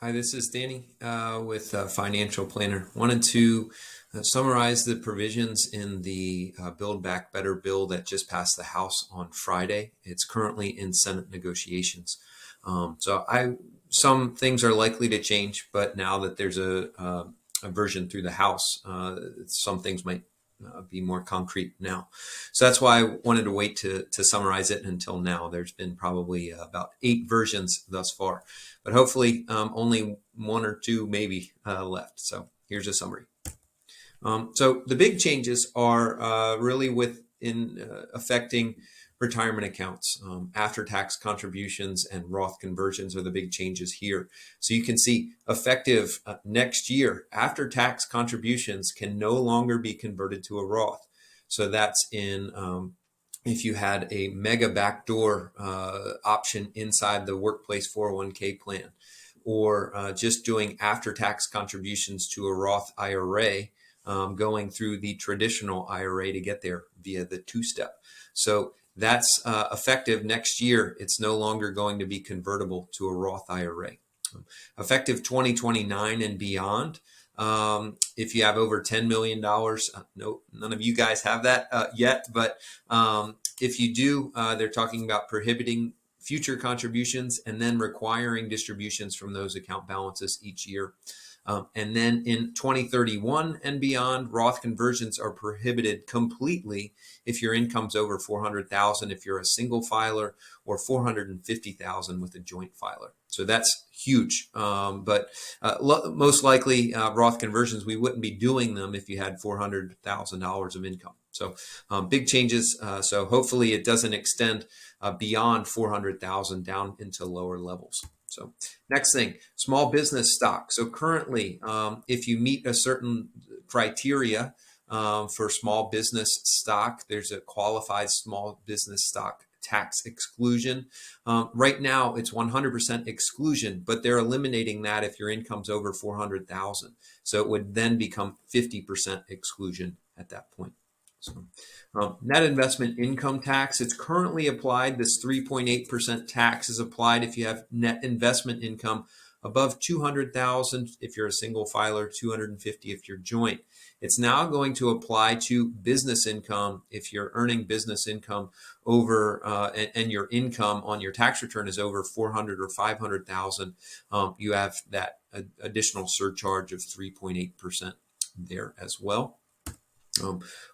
Hi, this is Danny with Financial Planner. Wanted to summarize the provisions in the Build Back Better bill that just passed the House on Friday. It's currently in Senate negotiations. Some things are likely to change, but now that there's a version through the House, some things might be more concrete now. So that's why I wanted to wait to summarize it until now. There's been probably about 8 versions thus far, but hopefully only 1 or 2 maybe left. So here's a summary. So the big changes are really affecting retirement accounts. After-tax contributions and Roth conversions are the big changes here. So you can see effective next year, after-tax contributions can no longer be converted to a Roth. So that's if you had a mega backdoor option inside the workplace 401k plan, or just doing after-tax contributions to a Roth IRA, going through the traditional IRA to get there via the 2-step. So that's effective next year. It's no longer going to be convertible to a Roth IRA. Effective 2029 and beyond, if you have over $10 million, no, none of you guys have that yet, but if you do, they're talking about prohibiting future contributions and then requiring distributions from those account balances each year. And then in 2031 and beyond, Roth conversions are prohibited completely if your income's over $400,000 if you're a single filer, or $450,000 with a joint filer. So that's huge. But most likely Roth conversions, we wouldn't be doing them if you had $400,000 of income. So big changes. So hopefully it doesn't extend beyond 400,000 down into lower levels. So next thing, small business stock. So currently, if you meet a certain criteria for small business stock, there's a qualified small business stock tax exclusion. Right now, it's 100% exclusion, but they're eliminating that if your income's over 400,000. So it would then become 50% exclusion at that point. So, net investment income tax, it's currently applied. This 3.8% tax is applied if you have net investment income above 200,000 if you're a single filer, 250 if you're joint. It's now going to apply to business income if you're earning business income over and your income on your tax return is over 400 or 500,000. You have that additional surcharge of 3.8% there as well.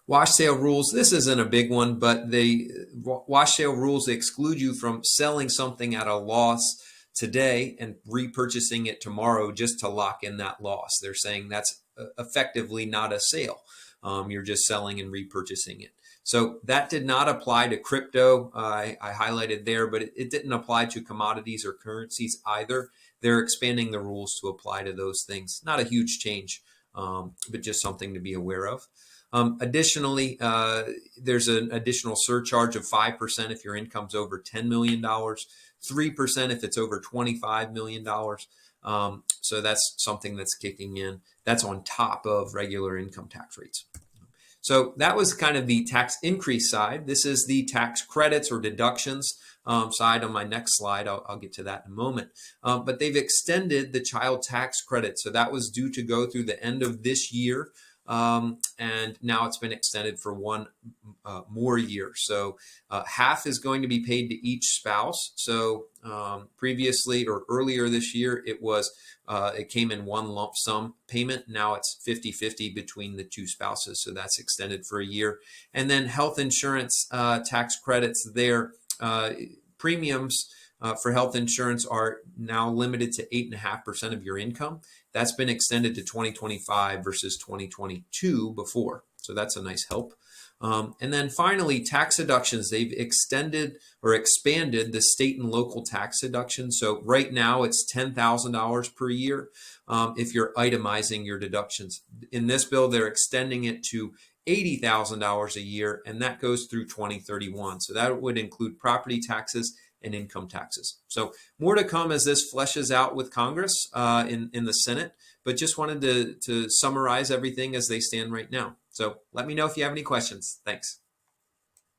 Wash sale rules, this isn't a big one, but the wash sale rules exclude you from selling something at a loss today and repurchasing it tomorrow just to lock in that loss. They're saying that's effectively not a sale. You're just selling and repurchasing it. So that did not apply to crypto. I highlighted there, but it didn't apply to commodities or currencies either. They're expanding the rules to apply to those things. Not a huge change, but just something to be aware of. Additionally, there's an additional surcharge of 5% if your income's over $10 million, 3% if it's over $25 million. So that's something that's kicking in. That's on top of regular income tax rates. So that was kind of the tax increase side. This is the tax credits or deductions side on my next slide. I'll get to that in a moment. But they've extended the child tax credit. So that was due to go through the end of this year. And now it's been extended for 1 more year. So half is going to be paid to each spouse. So previously or earlier this year, it came in one lump sum payment. Now it's 50-50 between the 2 spouses. So that's extended for a year. And then health insurance tax credits there. Premiums for health insurance are now limited to 8.5% of your income. That's been extended to 2025 versus 2022 before. So that's a nice help. And then finally, tax deductions. They've extended or expanded the state and local tax deductions. So right now it's $10,000 per year if you're itemizing your deductions. In this bill, they're extending it to $80,000 a year, and that goes through 2031. So that would include property taxes and income taxes. So more to come as this fleshes out with Congress in the Senate, but just wanted to summarize everything as they stand right now. So let me know if you have any questions. Thanks.